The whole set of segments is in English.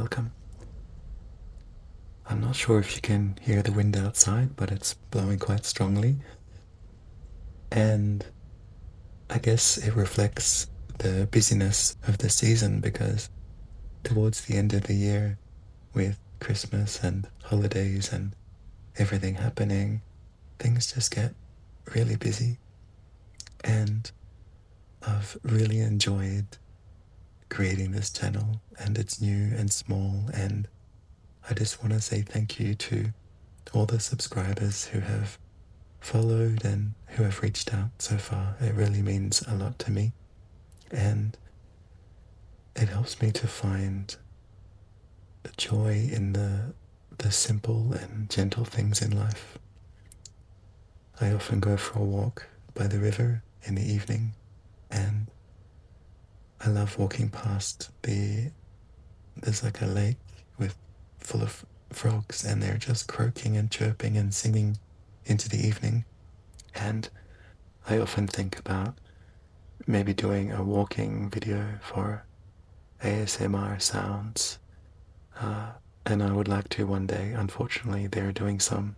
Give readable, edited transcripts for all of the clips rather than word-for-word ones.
welcome. I'm not sure if you can hear the wind outside, but it's blowing quite strongly. And I guess it reflects the busyness of the season because towards the end of the year, with Christmas and holidays and everything happening, things just get really busy. And I've really enjoyed creating this channel, and it's new and small, and I just want to say thank you to all the subscribers who have followed and who have reached out so far. It really means a lot to me, and it helps me to find the joy in the simple and gentle things in life. I often go for a walk by the river in the evening, and I love walking past there's like a lake with full of frogs, and they're just croaking and chirping and singing into the evening. And I often think about maybe doing a walking video for ASMR sounds, and I would like to one day. Unfortunately, they're doing some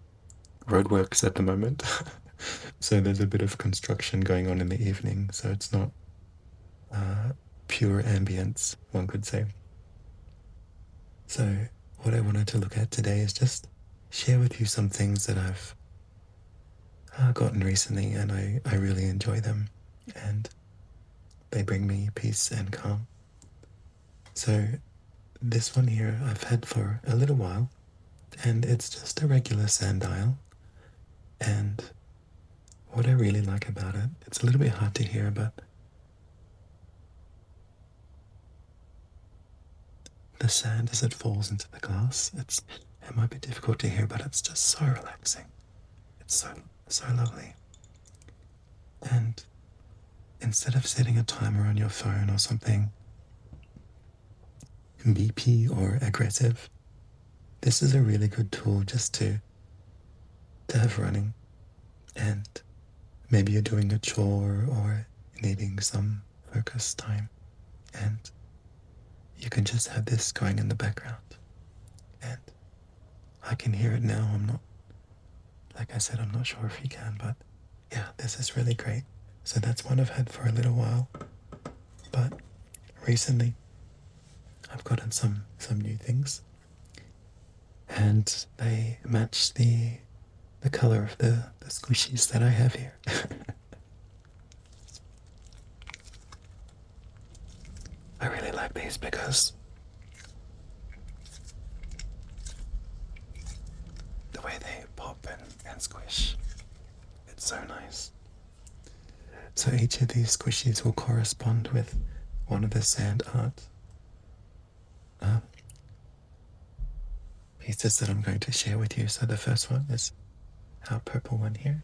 roadworks at the moment, so there's a bit of construction going on in the evening, so it's not pure ambience, one could say. So what I wanted to look at today is just share with you some things that I've gotten recently, and I really enjoy them, and they bring me peace and calm. So this one here I've had for a little while, and it's just a regular sundial. And what I really like about it, it's a little bit hard to hear, but the sand as it falls into the glass, it might be difficult to hear, but it's just so relaxing. It's so lovely. And instead of setting a timer on your phone or something beepy or aggressive, this is a really good tool just to have running. And maybe you're doing a chore or needing some focus time, and you can just have this going in the background. And I can hear it now. Like I said, I'm not sure if you can, but yeah, this is really great. So that's one I've had for a little while, but recently I've gotten some new things, and they match the color of the squishies that I have here. I really like these because the way they pop and squish, it's so nice. So each of these squishies will correspond with one of the sand art pieces that I'm going to share with you. So the first one is our purple one here,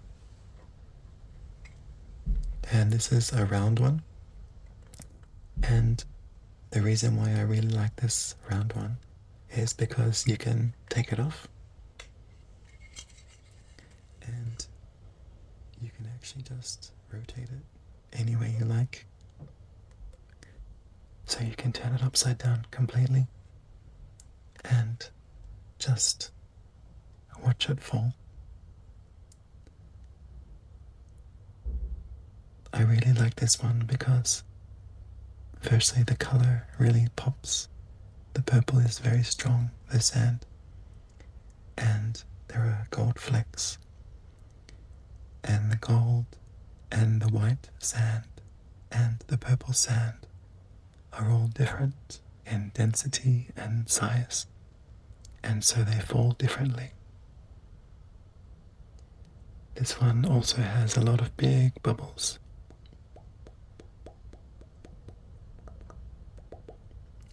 and this is a round one. And the reason why I really like this round one is because you can take it off, and you can actually just rotate it any way you like. So you can turn it upside down completely and just watch it fall. I really like this one because firstly the color really pops. The purple is very strong, the sand, and there are gold flecks, and the gold and the white sand and the purple sand are all different in density and size, and so they fall differently. This one also has a lot of big bubbles,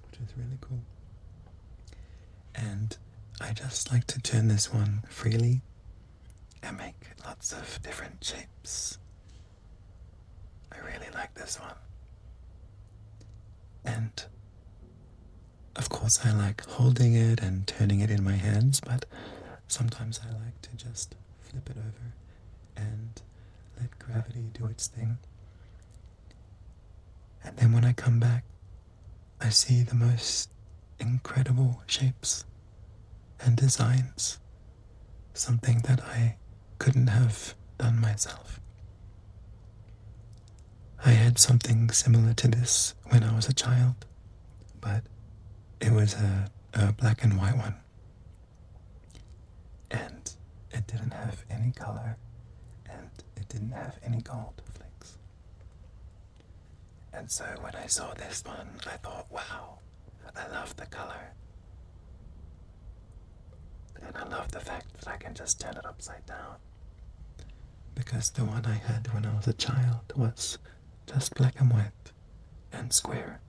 which is really cool. And I just like to turn this one freely and make lots of different shapes. I really like this one. And of course I like holding it and turning it in my hands, but sometimes I like to just flip it over and let gravity do its thing. And then when I come back, I see the most incredible shapes and designs, something that I couldn't have done myself. I had something similar to this when I was a child, but it was a black and white one, and it didn't have any color, and it didn't have any gold flakes. And so when I saw this one, I thought, wow, I love the color. And I love the fact that I can just turn it upside down. Because the one I had when I was a child was just black and white and square.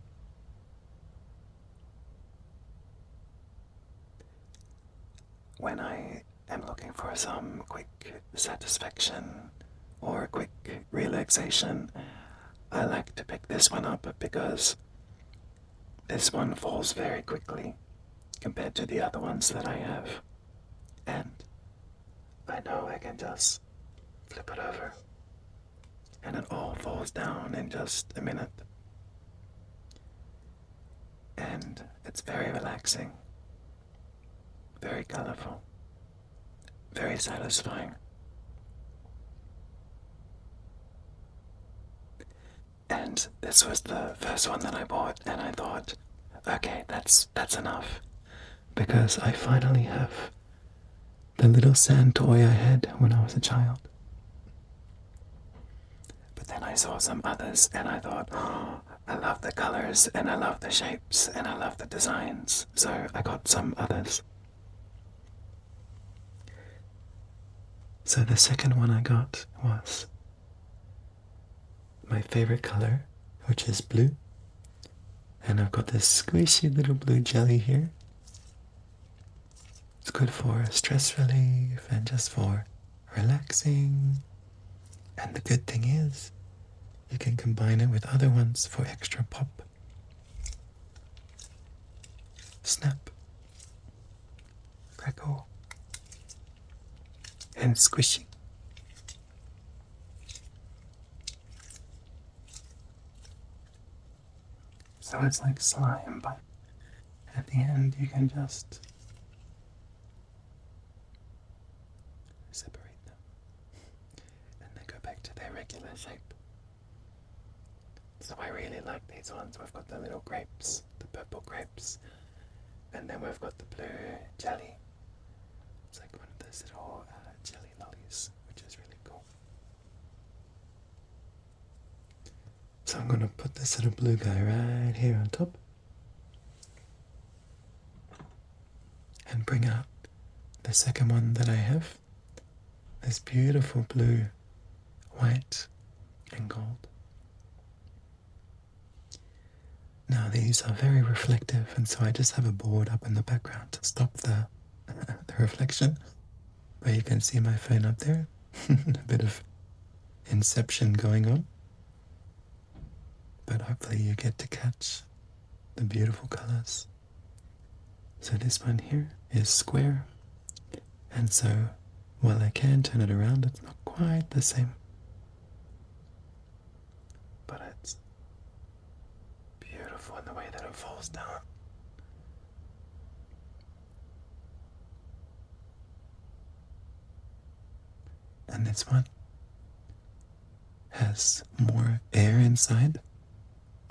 When I am looking for some quick satisfaction or quick relaxation, I like to pick this one up because this one falls very quickly compared to the other ones that I have. And I know I can just flip it over and it all falls down in just a minute. And it's very relaxing, very colorful, very satisfying. And this was the first one that I bought, and I thought, okay, that's enough. Because I finally have the little sand toy I had when I was a child. But then I saw some others, and I thought, oh, I love the colors, and I love the shapes, and I love the designs. So I got some others. So the second one I got was my favorite color, which is blue. And I've got this squishy little blue jelly here. It's good for stress relief and just for relaxing. And the good thing is, you can combine it with other ones for extra pop. Snap, crackle, and squishy. So it's like slime, but at the end you can just separate them and they go back to their regular shape. So I really like these ones. We've got the little grapes, the purple grapes, and then we've got the blue jelly. It's like one of those little jelly lollies, which is really cool. So I'm going to put this little blue guy right here on top and bring out the second one that I have. This beautiful blue, white and gold. Now these are very reflective, and so I just have a board up in the background to stop the reflection. But you can see my phone up there. A bit of inception going on. But hopefully you get to catch the beautiful colors. So this one here is square, and so while I can turn it around, it's not quite the same, but it's beautiful in the way that it falls down. And this one has more air inside,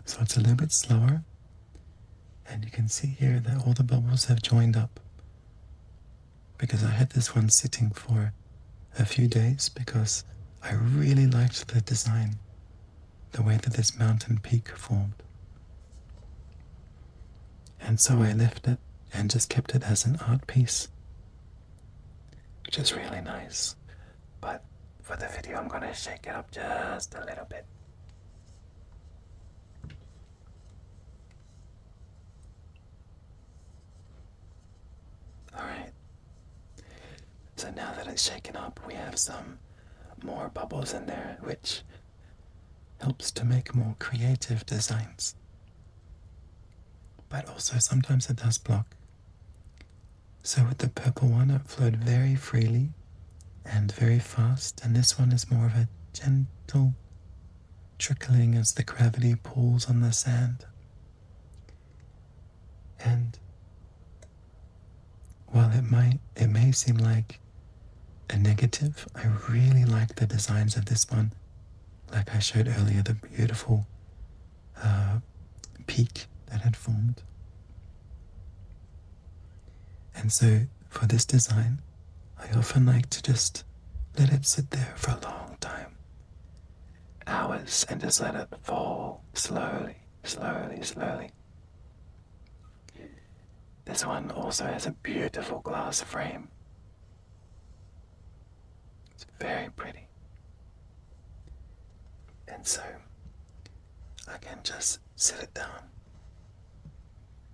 so it's a little bit slower. And you can see here that all the bubbles have joined up, because I had this one sitting for a few days because I really liked the design, the way that this mountain peak formed. And so I left it and just kept it as an art piece, which is really nice. But for the video, I'm gonna shake it up just a little bit. Alright, so now that it's shaken up, we have some more bubbles in there, which helps to make more creative designs. But also sometimes it does block. So with the purple one, it flowed very freely and very fast, and this one is more of a gentle trickling as the gravity pulls on the sand. And it may seem like a negative. I really like the designs of this one. Like I showed earlier, the beautiful peak that had formed. And so for this design, I often like to just let it sit there for a long time, hours, and just let it fall slowly, slowly, slowly. This one also has a beautiful glass frame. It's very pretty. And so I can just sit it down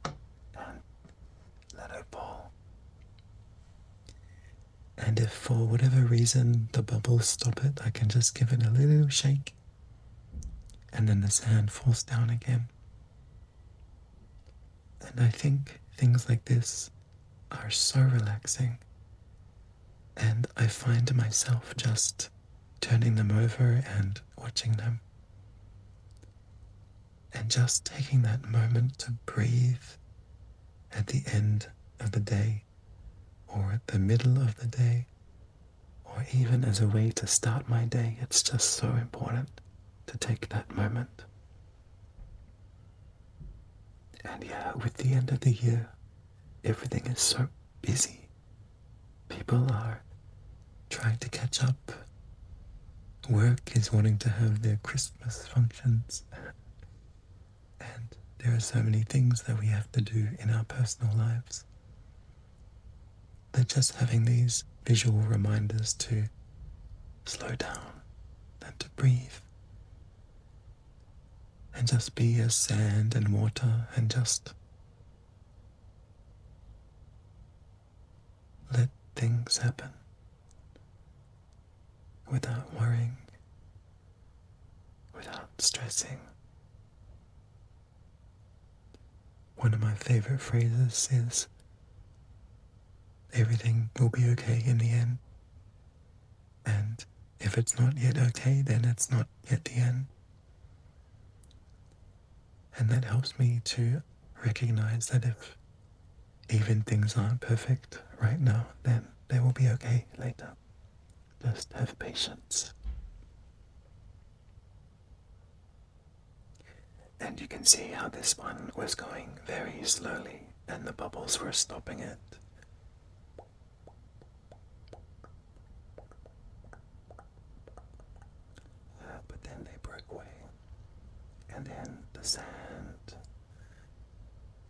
and let it fall. And if for whatever reason the bubbles stop it, I can just give it a little shake and then the sand falls down again. And I think things like this are so relaxing. And I find myself just turning them over and watching them. And just taking that moment to breathe at the end of the day, or at the middle of the day, or even as a way to start my day. It's just so important to take that moment. And yeah, with the end of the year, everything is so busy. People are trying to catch up. Work is wanting to have their Christmas functions. And there are so many things that we have to do in our personal lives that just having these visual reminders to slow down and to breathe and just be as sand and water and just let things happen without worrying, without stressing. One of my favorite phrases is, everything will be okay in the end. And if it's not yet okay, then it's not yet the end. And that helps me to recognize that if even things aren't perfect right now, then they will be okay later. Just have patience. And you can see how this one was going very slowly and the bubbles were stopping it. But then they broke away. And then the sand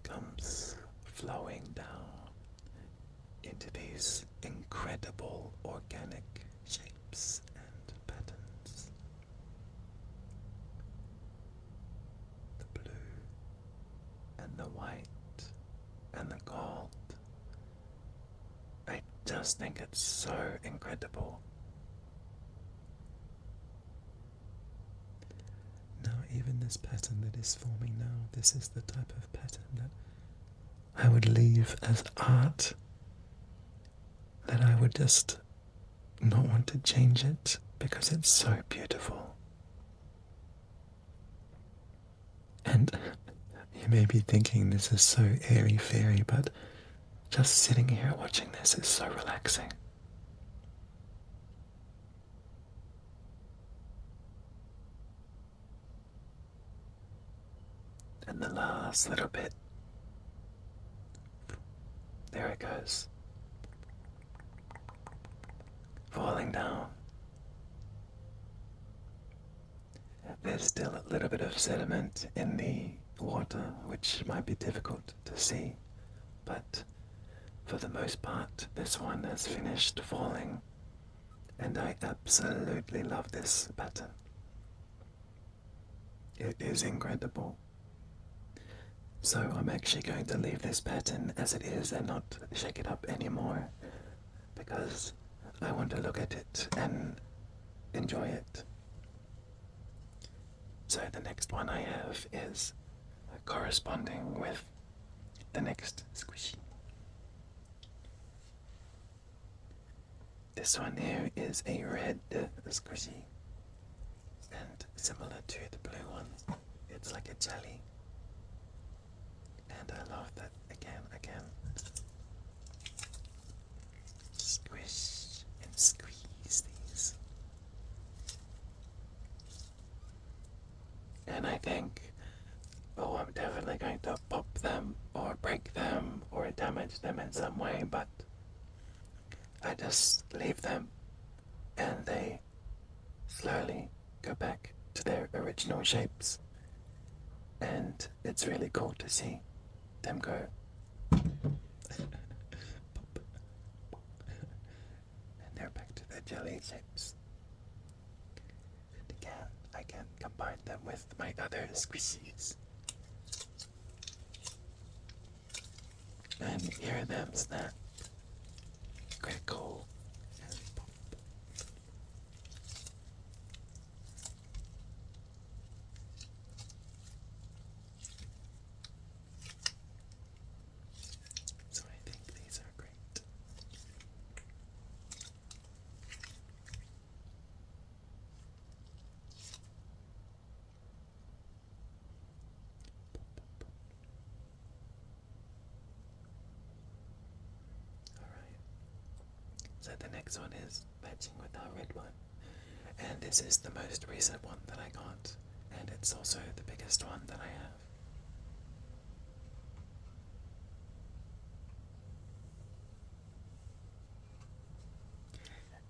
comes flowing down into these incredible organic shapes and patterns. The blue and the white and the gold. I just think it's so incredible. Now even this pattern that is forming now, this is the type of pattern that I would leave as art, that I would just not want to change it because it's so beautiful. And you may be thinking this is so airy-fairy, but just sitting here watching this is so relaxing. And the last little bit, there it goes, falling down. There's still a little bit of sediment in the water, which might be difficult to see, but for the most part, this one has finished falling, and I absolutely love this pattern. It is incredible. So I'm actually going to leave this pattern as it is and not shake it up anymore, because I want to look at it and enjoy it. So the next one I have is corresponding with the next squishy. This one here is a red squishy, and similar to the blue one, it's like a jelly. And I love that again. damage them in some way, but I just leave them and they slowly go back to their original shapes. And it's really cool to see them go. And they're back to their jelly shapes. And again, I can combine them with my other squishies. And hear them snap, crackle, and pop. So I think these are great. Alright. So the next one is matching with our red one. And this is the most recent one that I got. And it's also the biggest one that I have.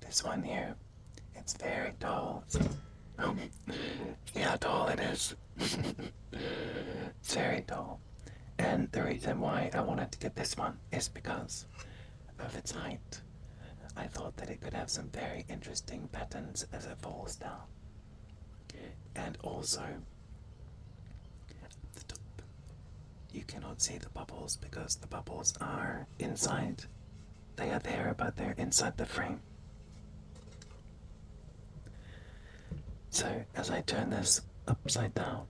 This one here, it's very tall. See how tall it is? It's very tall. And the reason why I wanted to get this one is because of its height. I thought that it could have some very interesting patterns as it falls down. And also, at the top, you cannot see the bubbles because the bubbles are inside. They are there, but they're inside the frame. So as I turn this upside down,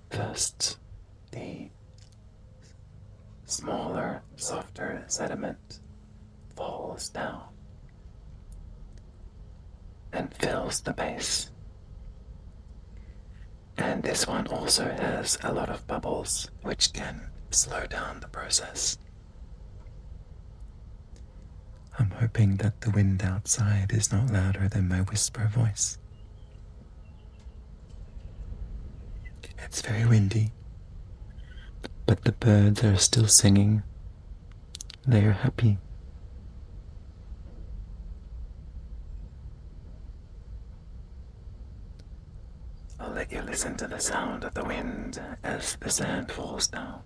first the smaller, softer sediment falls down and fills the base. And this one also has a lot of bubbles, which can slow down the process. I'm hoping that the wind outside is not louder than my whisper voice. It's very windy, but the birds are still singing. They are happy. I'll let you listen to the sound of the wind as the sand falls down.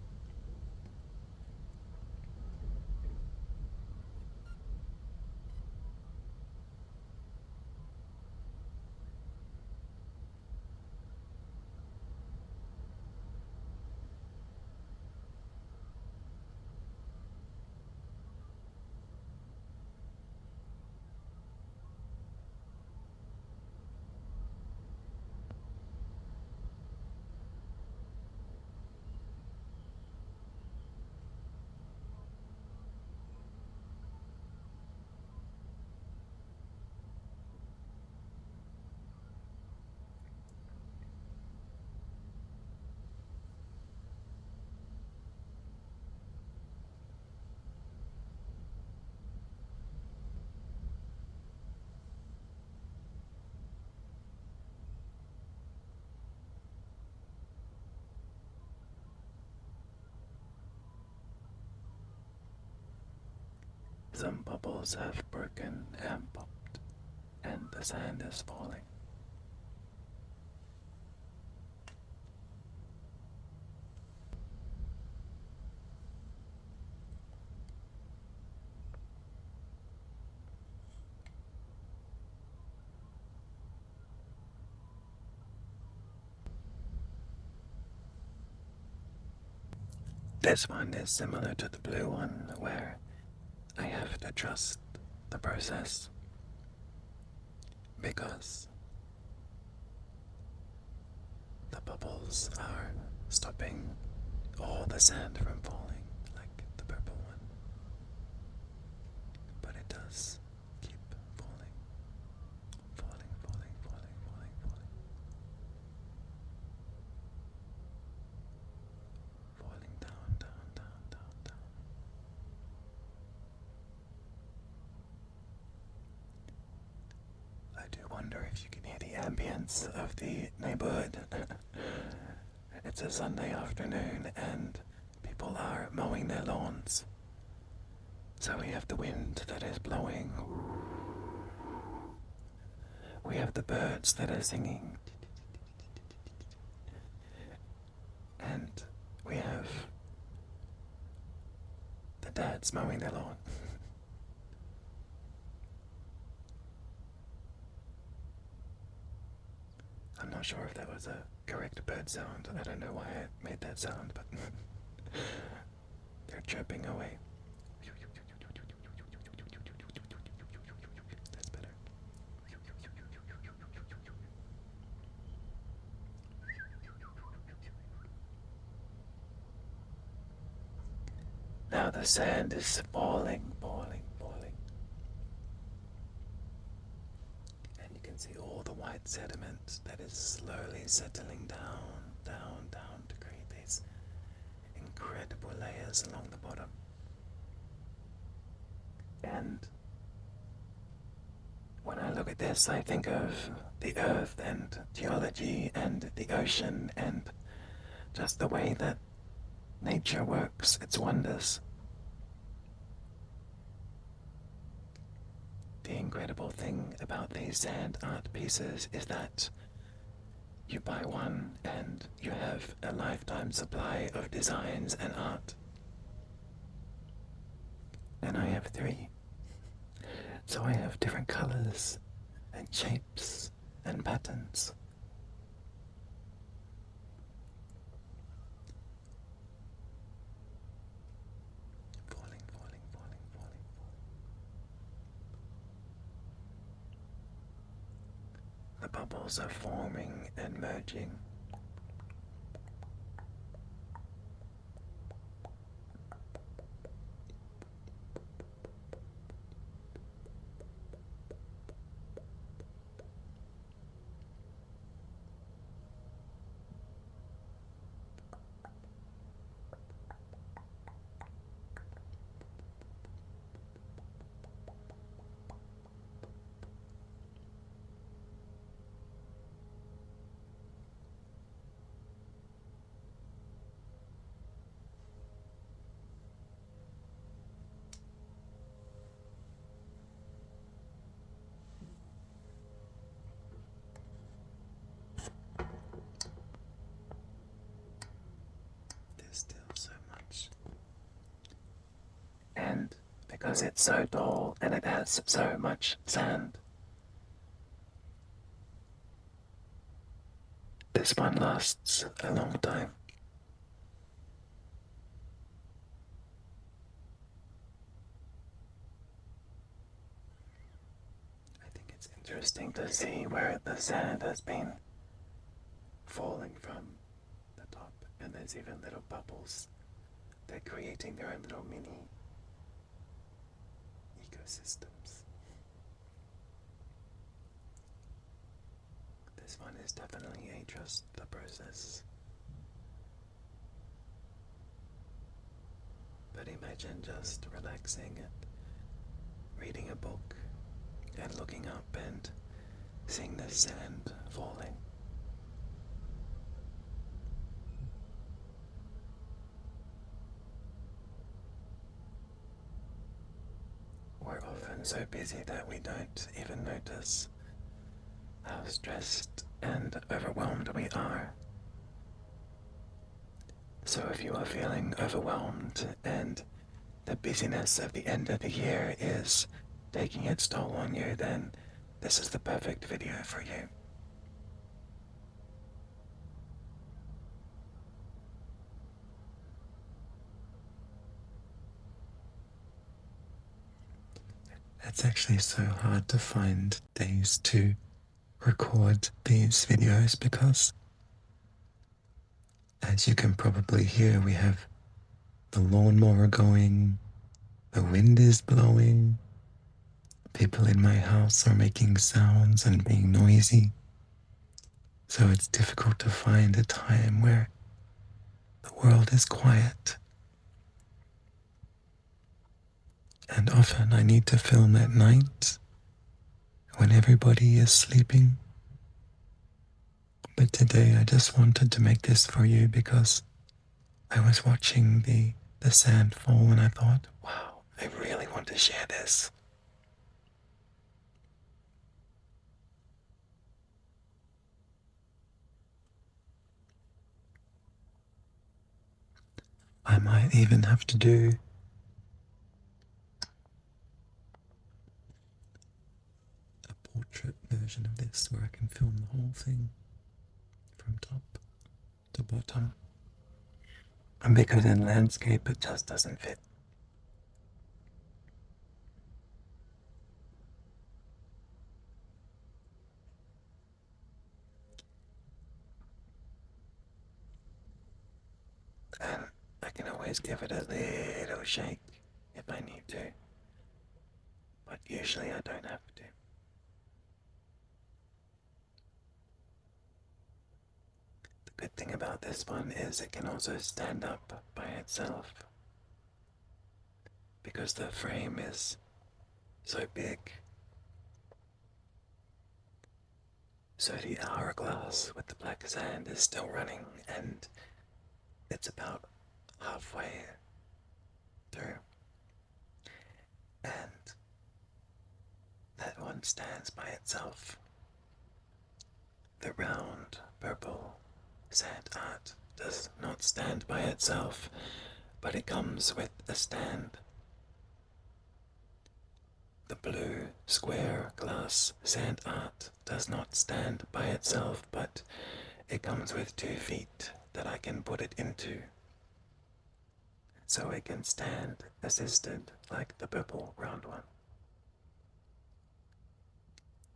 Some bubbles have broken and popped, and the sand is falling. This one is similar to the blue one, where I have to trust the process because the bubbles are stopping all the sand from falling, like the purple one. But it does keep falling, falling, falling, falling, falling, falling. Falling down, down, down, down, down. I do wonder if you can hear the ambience of the neighborhood. It's a Sunday afternoon and people are mowing their lawns. So we have the wind that is blowing. We have the birds that are singing. And we have the dads mowing their lawn. I'm not sure if that was a correct bird sound. I don't know why I made that sound, but they're chirping away. That's better. Now the sand is falling. And you can see all the white sediment that is slowly settling down to create these incredible layers along the bottom. And when I look at this, I think of the earth and geology and the ocean and just the way that nature works, its wonders. The incredible thing about these sand art pieces is that you buy one and you have a lifetime supply of designs and art. And I have 3. So I have different colors and shapes and patterns. Falling. The bubbles are forming and merging. Still so much. And because it's so tall and it has so much sand, this one lasts a long time. I think it's interesting to see where the sand has been falling from the top, and there's even little bubbles. They're creating their own little mini ecosystems. This one is definitely a trust the process. But imagine just relaxing and reading a book and looking up and seeing the sand falling. We're often so busy that we don't even notice how stressed and overwhelmed we are. So if you are feeling overwhelmed and the busyness of the end of the year is taking its toll on you, then this is the perfect video for you. It's actually so hard to find days to record these videos because, as you can probably hear, we have the lawnmower going, the wind is blowing, people in my house are making sounds and being noisy. So it's difficult to find a time where the world is quiet. And often I need to film at night when everybody is sleeping. But today I just wanted to make this for you because I was watching the the sand fall, and I thought, wow, I really want to share this. I might even have to do a portrait version of this where I can film the whole thing from top to bottom. And because in landscape it just doesn't fit. And I can always give it a little shake if I need to, but usually I don't have to. The good thing about this one is it can also stand up by itself because the frame is so big. So the hourglass with the black sand is still running, and it's about halfway through. And that one stands by itself. The round purple sand art does not stand by itself, but it comes with a stand. The blue square glass sand art does not stand by itself, but it comes with 2 feet that I can put it into. So it can stand assisted like the purple round one.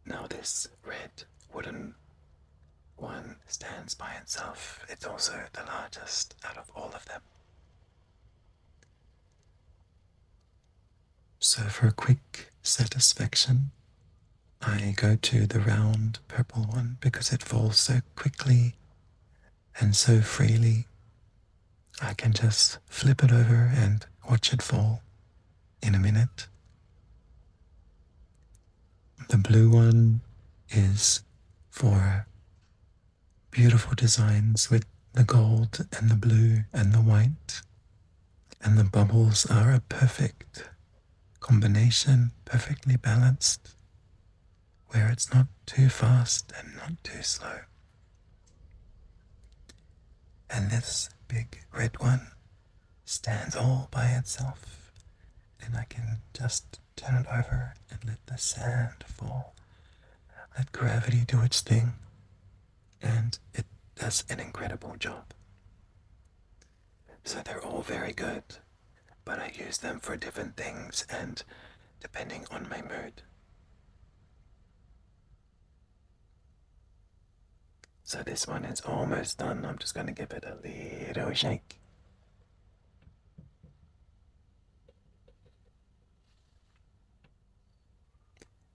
Now this red wooden one stands by itself. It's also the largest out of all of them. So for a quick satisfaction, I go to the round purple one because it falls so quickly and so freely. I can just flip it over and watch it fall in a minute. The blue one is for beautiful designs with the gold and the blue and the white. And the bubbles are a perfect combination, perfectly balanced, where it's not too fast and not too slow. And this big red one stands all by itself, and I can just turn it over and let the sand fall. Let gravity do its thing, and it does an incredible job. So they're all very good, but I use them for different things and depending on my mood. So this one is almost done. I'm just going to give it a little shake.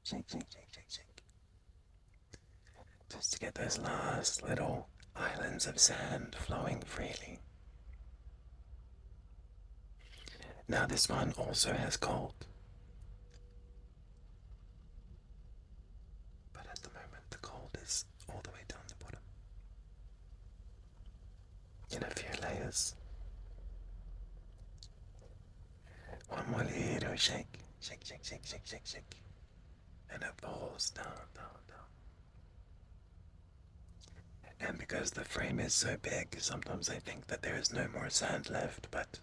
Shake, shake, shake, shake, shake. Just to get those last little islands of sand flowing freely. Now this one also has gold. But at the moment the gold is all the way down the bottom. In a few layers. One more little shake. Shake, shake, shake, shake, shake, shake. And it falls down, down, down. And because the frame is so big, sometimes I think that there is no more sand left, but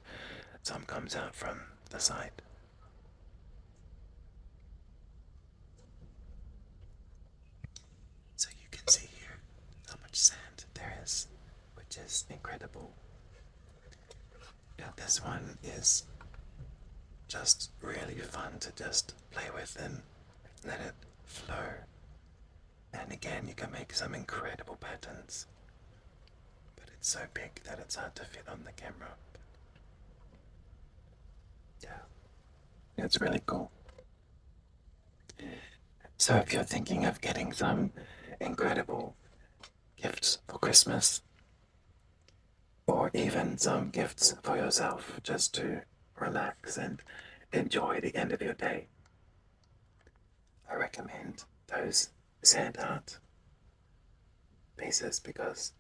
some comes out from the side. So you can see here how much sand there is, which is incredible. Now this one is just really fun to just play with and let it flow. And again, you can make some incredible patterns. But it's so big that it's hard to fit on the camera. Yeah, it's really cool. So if you're thinking of getting some incredible gifts for Christmas, or even some gifts for yourself just to relax and enjoy the end of your day, I recommend those sand art pieces because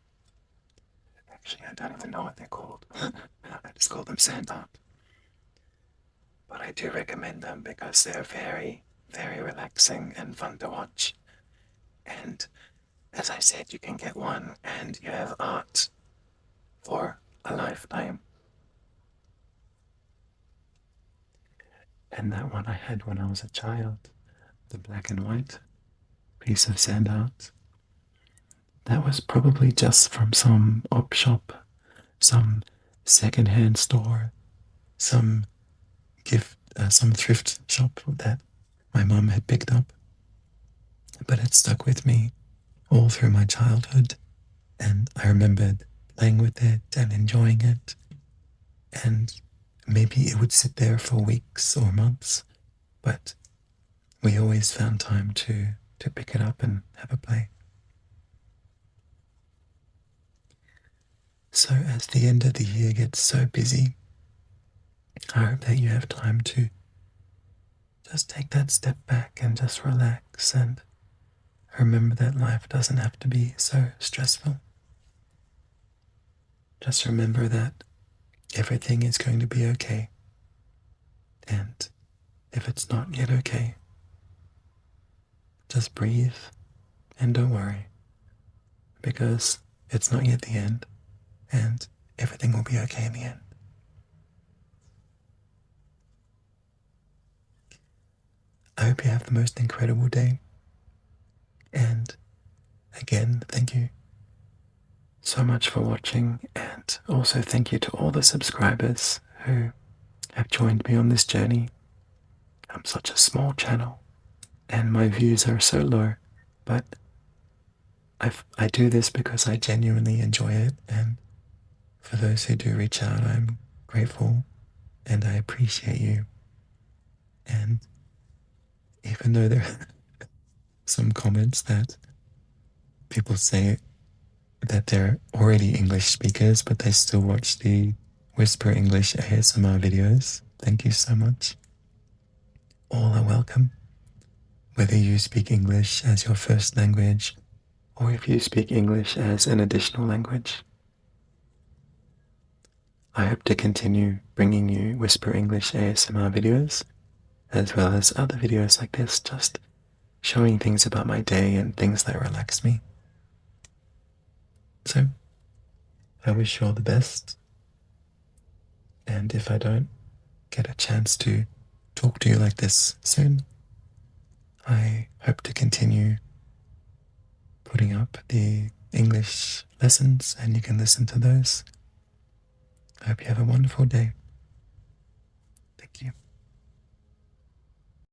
Actually, I don't even know what they're called. I just call them sand art. But I do recommend them because they're very, very relaxing and fun to watch. And as I said, you can get one and you have art for a lifetime. And that one I had when I was a child, the black and white piece of sand art. That was probably just from some op shop, some secondhand store, some some thrift shop that my mum had picked up. But it stuck with me all through my childhood, and I remembered playing with it and enjoying it. And maybe it would sit there for weeks or months, but we always found time to pick it up and have a play. So as the end of the year gets so busy, I hope that you have time to just take that step back and just relax and remember that life doesn't have to be so stressful. Just remember that everything is going to be okay. And if it's not yet okay, just breathe and don't worry, because it's not yet the end, and everything will be okay in the end. I hope you have the most incredible day. And again, thank you so much for watching, and also thank you to all the subscribers who have joined me on this journey. I'm such a small channel, and my views are so low, but I do this because I genuinely enjoy it, and for those who do reach out, I'm grateful and I appreciate you. And even though there are some comments that people say that they're already English speakers, but they still watch the Whisper English ASMR videos, thank you so much. All are welcome, whether you speak English as your first language or if you speak English as an additional language. I hope to continue bringing you Whisper English ASMR videos, as well as other videos like this, just showing things about my day and things that relax me. So, I wish you all the best, and if I don't get a chance to talk to you like this soon, I hope to continue putting up the English lessons and you can listen to those. I hope you have a wonderful day.